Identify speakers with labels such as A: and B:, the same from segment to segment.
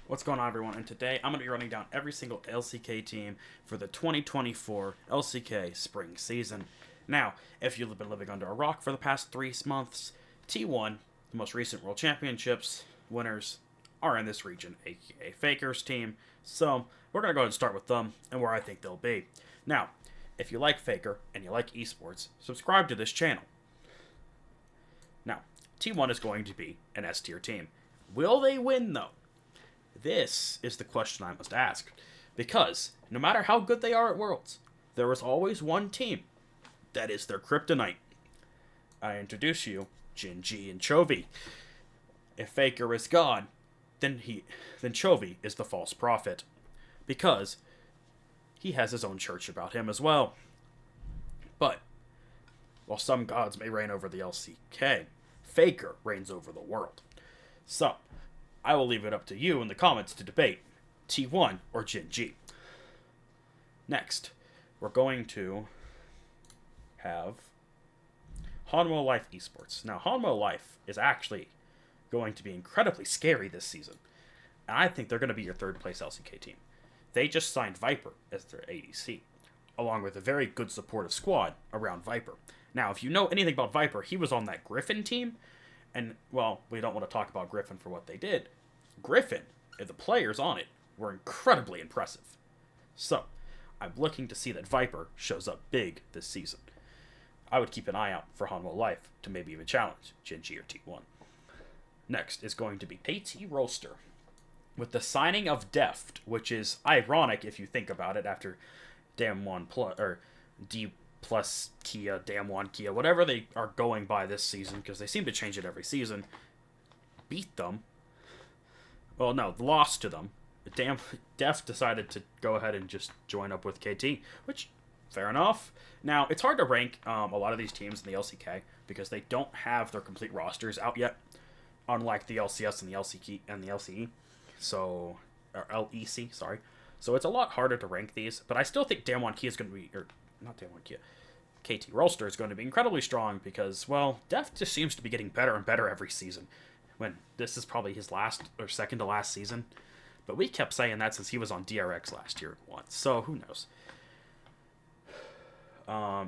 A: What's going on, everyone? And today I'm going to be running down every single LCK team for the 2024 LCK Spring season. Now, if you've been living under a rock for the past 3 months, T1, the most recent World Championships winners, are in this region, aka Faker's team. So we're going to go ahead and start with them and where I think they'll be. Now, if you like Faker and you like esports, subscribe to this channel. Now, T1 is going to be an S tier team. Will they win, though? This is the question I must ask, because no matter how good they are at Worlds, there is always one team that is their kryptonite. I introduce you, Jinji and Chovy. If Faker is gone, then Chovy is the false prophet, because he has his own church about him as well. But while some gods may reign over the LCK, Faker reigns over the world. So I will leave it up to you in the comments to debate T1 or Jinji. Next, we're going to have Hanwha Life Esports. Now, Hanwha Life is actually going to be incredibly scary this season. And I think they're going to be your third place LCK team. They just signed Viper as their ADC, along with a very good supportive squad around Viper. Now, if you know anything about Viper, he was on that Griffin team. And, well, we don't want to talk about Griffin for what they did. Griffin, and the players on it, were incredibly impressive. So, I'm looking to see that Viper shows up big this season. I would keep an eye out for Hanwha Life to maybe even challenge Jinji or T1. Next is going to be KT Roaster, with the signing of Deft, which is ironic if you think about it after Damwon Plus, or D plus Kia, Damwon Kia, whatever they are going by this season, because they seem to change it every season, beat them. Well, no, lost to them. Def decided to go ahead and just join up with KT, which, fair enough. Now, it's hard to rank a lot of these teams in the LCK, because they don't have their complete rosters out yet, unlike the LCS and the LCE. So, or LEC, sorry. So it's a lot harder to rank these, but I still think Damwon Kia is going to be, or not Damwon Kia, KT Roaster is going to be incredibly strong because, well, Def just seems to be getting better and better every season, when this is probably his last or second to last season. But we kept saying that since he was on DRX last year once, so who knows.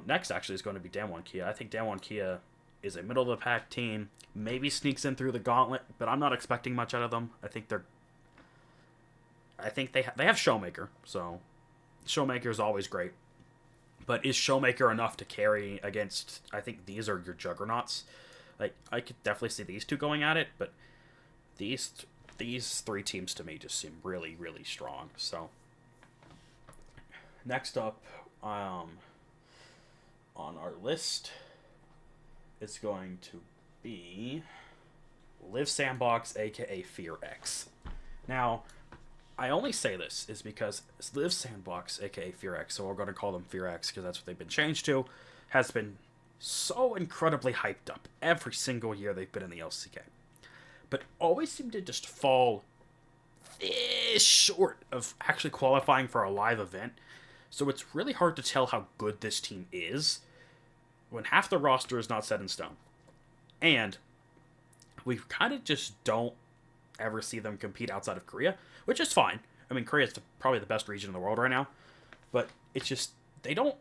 A: Next, actually, is going to be Damwon Kia. I think Damwon Kia is a middle-of-the-pack team, maybe sneaks in through the gauntlet, but I'm not expecting much out of them. I think they have Showmaker, so Showmaker is always great. But is Showmaker enough to carry against, I think these are your juggernauts. Like, I could definitely see these two going at it, but these three teams to me just seem really, really strong. So, next up on our list is going to be Live Sandbox, aka Fear X. Now, I only say this is because Live Sandbox, aka Fear X, so we're going to call them Fear X because that's what they've been changed to, has been so incredibly hyped up every single year they've been in the LCK. But always seem to just fall this short of actually qualifying for a live event. So it's really hard to tell how good this team is when half the roster is not set in stone. And we kind of just don't ever see them compete outside of Korea, which is fine. I mean, Korea is probably the best region in the world right now, but it's just, they don't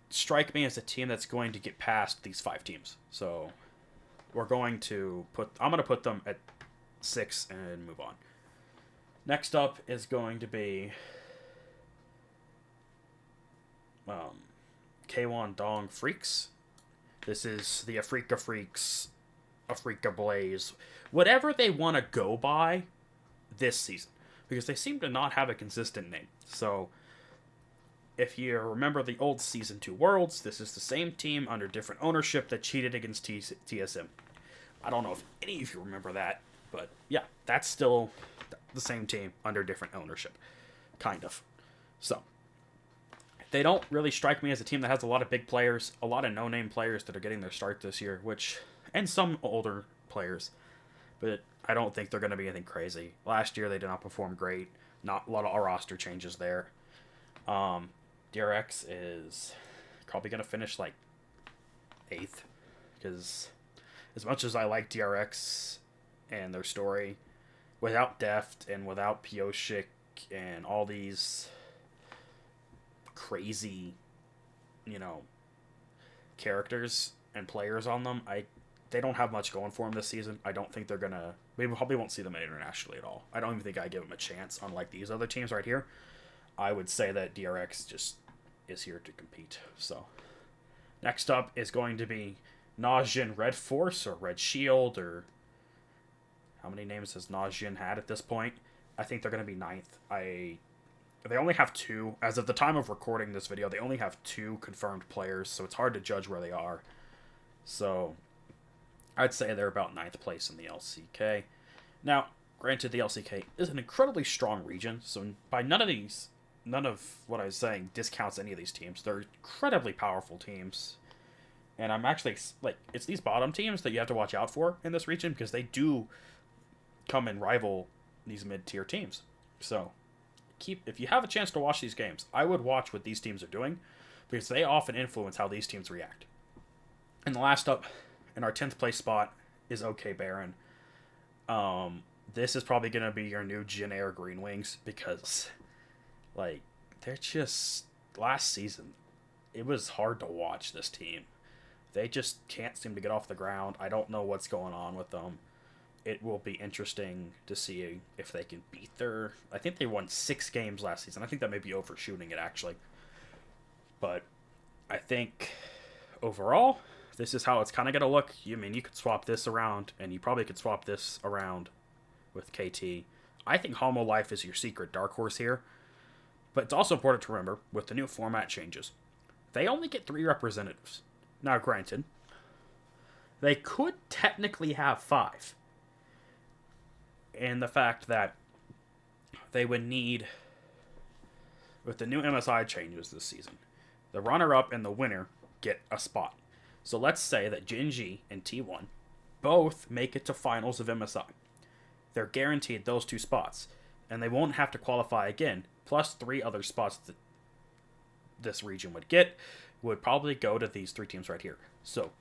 A: strike me as a team that's going to get past these 5 teams. So I'm going to put them at 6 and move on. Next up is going to be K1 Dong Freaks. This is the Afrika Freaks, Afrika Blaze, whatever they want to go by this season, because they seem to not have a consistent name. So, if you remember the old Season 2 Worlds, this is the same team under different ownership that cheated against TSM. I don't know if any of you remember that, but yeah, that's still the same team under different ownership, kind of. So, they don't really strike me as a team that has a lot of big players, a lot of no-name players that are getting their start this year, and some older players, but I don't think they're going to be anything crazy. Last year, they did not perform great. Not a lot of roster changes there. DRX is probably going to finish, 8th, because as much as I like DRX and their story, without Deft and without Pioshik and all these crazy, you know, characters and players on them, they don't have much going for them this season. I don't think they're gonna. We probably won't see them internationally at all. I don't even think I give them a chance. Unlike these other teams right here, I would say that DRX just is here to compete. So next up is going to be Najin Red Force or Red Shield, or how many names has Najin had at this point? I think they're going to be ninth. They only have two. As of the time of recording this video, they only have two confirmed players, so it's hard to judge where they are. So I'd say they're about ninth place in the LCK. Now, granted, the LCK is an incredibly strong region, so by none of what I was saying discounts any of these teams. They're incredibly powerful teams. And I'm actually, like, it's these bottom teams that you have to watch out for in this region, because they do come and rival these mid-tier teams. So, if you have a chance to watch these games, I would watch what these teams are doing, because they often influence how these teams react. And the last up in our 10th place spot is OK Baron. This is probably going to be your new Jin Air Green Wings, because, like, they're just, last season, it was hard to watch this team. They just can't seem to get off the ground. I don't know what's going on with them. It will be interesting to see if they can beat their... I think they won 6 games last season. I think that may be overshooting it, actually. But I think overall, this is how it's kind of going to look. You could swap this around, and you probably could swap this around with KT. I think Homo Life is your secret dark horse here. But it's also important to remember, with the new format changes, they only get 3 representatives. Now, granted, they could technically have 5. And the fact that they would need, with the new MSI changes this season, the runner-up and the winner get a spot. So let's say that Jinji and T1 both make it to finals of MSI. They're guaranteed those 2 spots, and they won't have to qualify again, plus 3 other spots that this region would get would probably go to these 3 teams right here. So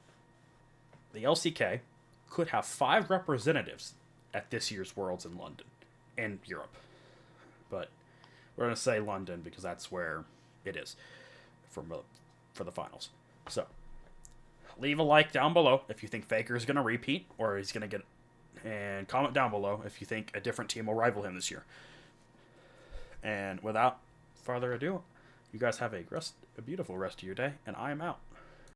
A: the LCK could have 5 representatives at this year's Worlds in London and Europe. But we're going to say London because that's where it is for the finals. So leave a like down below if you think Faker is going to repeat or he's going to get... And comment down below if you think a different team will rival him this year. And without further ado, you guys have a beautiful rest of your day, and I am out.